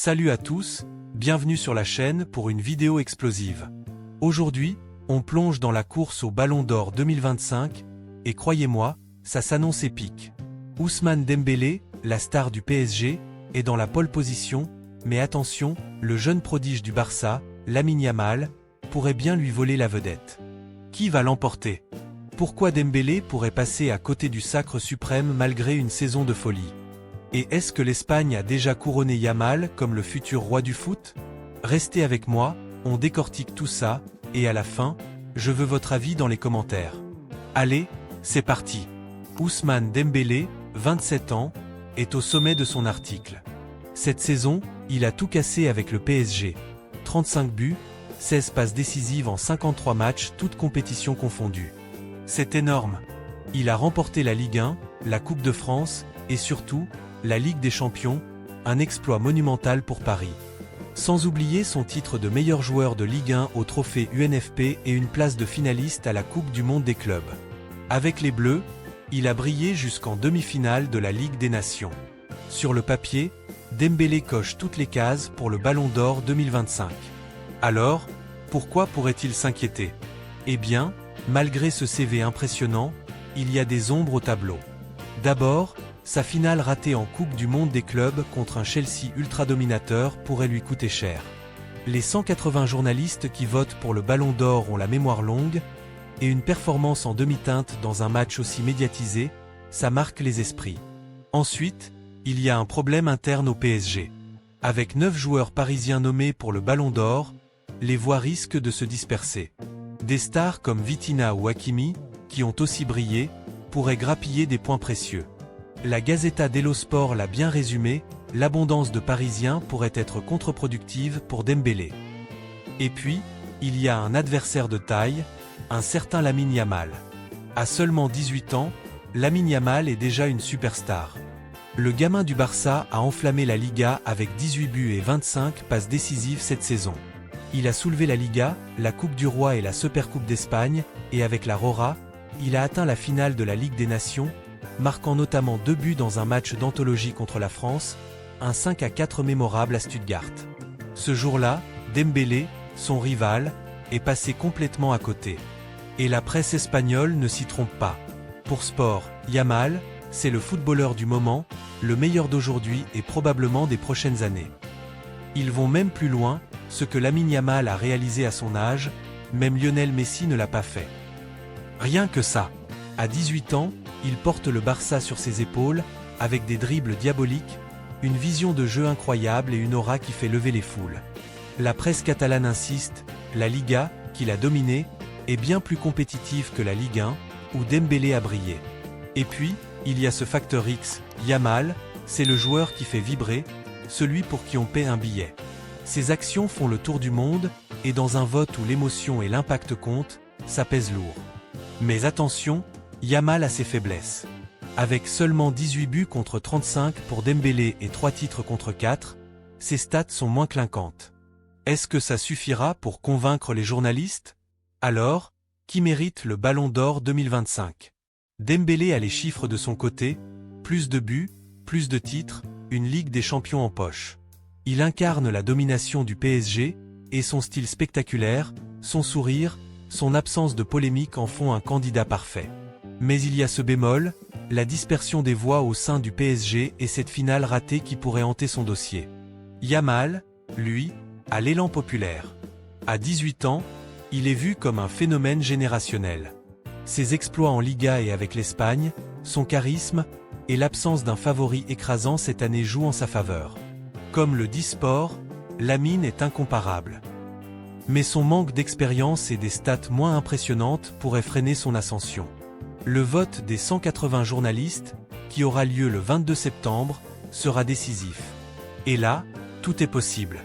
Salut à tous, bienvenue sur la chaîne pour une vidéo explosive. Aujourd'hui, on plonge dans la course au Ballon d'Or 2025, et croyez-moi, ça s'annonce épique. Ousmane Dembélé, la star du PSG, est dans la pole position, mais attention, le jeune prodige du Barça, Lamine Yamal, pourrait bien lui voler la vedette. Qui va l'emporter? Pourquoi Dembélé pourrait passer à côté du sacre suprême malgré une saison de folie? Et est-ce que l'Espagne a déjà couronné Yamal comme le futur roi du foot? Restez avec moi, on décortique tout ça, et à la fin, je veux votre avis dans les commentaires. Allez, c'est parti. Ousmane Dembélé, 27 ans, est au sommet de son article. Cette saison, il a tout cassé avec le PSG. 35 buts, 16 passes décisives en 53 matchs, toutes compétitions confondues. C'est énorme. Il a remporté la Ligue 1, la Coupe de France, et surtout, la Ligue des Champions, un exploit monumental pour Paris. Sans oublier son titre de meilleur joueur de Ligue 1 au trophée UNFP et une place de finaliste à la Coupe du Monde des clubs. Avec les Bleus, il a brillé jusqu'en demi-finale de la Ligue des Nations. Sur le papier, Dembélé coche toutes les cases pour le Ballon d'Or 2025. Alors, pourquoi pourrait-il s'inquiéter? Eh bien, malgré ce CV impressionnant, il y a des ombres au tableau. D'abord, sa finale ratée en Coupe du Monde des clubs contre un Chelsea ultra-dominateur pourrait lui coûter cher. Les 180 journalistes qui votent pour le Ballon d'Or ont la mémoire longue, et une performance en demi-teinte dans un match aussi médiatisé, ça marque les esprits. Ensuite, il y a un problème interne au PSG. Avec 9 joueurs parisiens nommés pour le Ballon d'Or, les voix risquent de se disperser. Des stars comme Vitinha ou Hakimi, qui ont aussi brillé, pourraient grappiller des points précieux. La Gazzetta dello Sport l'a bien résumé, l'abondance de Parisiens pourrait être contre-productive pour Dembélé. Et puis, il y a un adversaire de taille, un certain Lamine Yamal. À seulement 18 ans, Lamine Yamal est déjà une superstar. Le gamin du Barça a enflammé la Liga avec 18 buts et 25 passes décisives cette saison. Il a soulevé la Liga, la Coupe du Roi et la Supercoupe d'Espagne, et avec la Rora, il a atteint la finale de la Ligue des Nations, marquant notamment 2 buts dans un match d'anthologie contre la France, un 5-4 mémorable à Stuttgart. Ce jour-là, Dembélé, son rival, est passé complètement à côté. Et la presse espagnole ne s'y trompe pas. Pour Sport, Yamal, c'est le footballeur du moment, le meilleur d'aujourd'hui et probablement des prochaines années. Ils vont même plus loin, ce que Lamine Yamal a réalisé à son âge, même Lionel Messi ne l'a pas fait. Rien que ça. À 18 ans, il porte le Barça sur ses épaules, avec des dribbles diaboliques, une vision de jeu incroyable et une aura qui fait lever les foules. La presse catalane insiste, la Liga, qu'il a dominée, est bien plus compétitive que la Ligue 1, où Dembélé a brillé. Et puis, il y a ce facteur X, Yamal, c'est le joueur qui fait vibrer, celui pour qui on paie un billet. Ses actions font le tour du monde, et dans un vote où l'émotion et l'impact comptent, ça pèse lourd. Mais attention, Yamal a ses faiblesses. Avec seulement 18 buts contre 35 pour Dembélé et 3 titres contre 4, ses stats sont moins clinquantes. Est-ce que ça suffira pour convaincre les journalistes? Alors, qui mérite le Ballon d'Or 2025? Dembélé a les chiffres de son côté, plus de buts, plus de titres, une Ligue des Champions en poche. Il incarne la domination du PSG, et son style spectaculaire, son sourire, son absence de polémique en font un candidat parfait. Mais il y a ce bémol, la dispersion des voix au sein du PSG et cette finale ratée qui pourrait hanter son dossier. Yamal, lui, a l'élan populaire. À 18 ans, il est vu comme un phénomène générationnel. Ses exploits en Liga et avec l'Espagne, son charisme, et l'absence d'un favori écrasant cette année jouent en sa faveur. Comme le dit Sport, Lamine est incomparable. Mais son manque d'expérience et des stats moins impressionnantes pourraient freiner son ascension. Le vote des 180 journalistes, qui aura lieu le 22 septembre, sera décisif. Et là, tout est possible.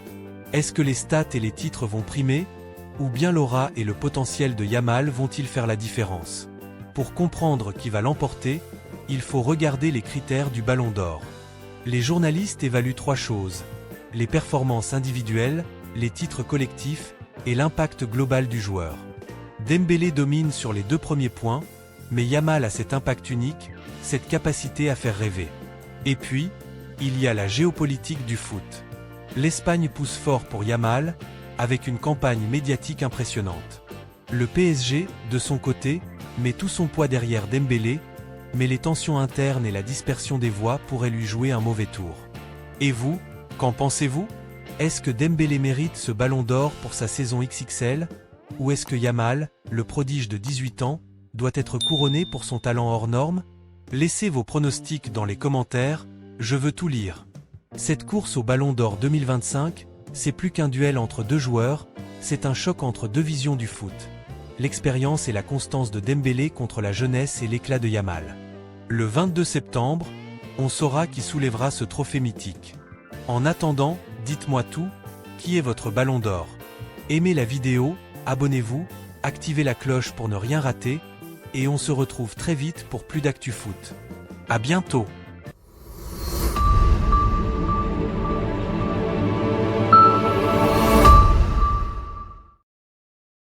Est-ce que les stats et les titres vont primer, ou bien l'aura et le potentiel de Yamal vont-ils faire la différence? Pour comprendre qui va l'emporter, il faut regarder les critères du Ballon d'Or. Les journalistes évaluent 3 choses: les performances individuelles, les titres collectifs, et l'impact global du joueur. Dembélé domine sur les 2 premiers points, mais Yamal a cet impact unique, cette capacité à faire rêver. Et puis, il y a la géopolitique du foot. L'Espagne pousse fort pour Yamal, avec une campagne médiatique impressionnante. Le PSG, de son côté, met tout son poids derrière Dembélé, mais les tensions internes et la dispersion des voix pourraient lui jouer un mauvais tour. Et vous, qu'en pensez-vous? Est-ce que Dembélé mérite ce ballon d'or pour sa saison XXL? Ou est-ce que Yamal, le prodige de 18 ans, doit être couronné pour son talent hors norme? Laissez vos pronostics dans les commentaires, je veux tout lire. Cette course au ballon d'or 2025, c'est plus qu'un duel entre deux joueurs, c'est un choc entre deux visions du foot. L'expérience et la constance de Dembélé contre la jeunesse et l'éclat de Yamal. Le 22 septembre, on saura qui soulèvera ce trophée mythique. En attendant, dites-moi tout, qui est votre ballon d'or? Aimez la vidéo, abonnez-vous, activez la cloche pour ne rien rater, et on se retrouve très vite pour plus d'actu foot. À bientôt!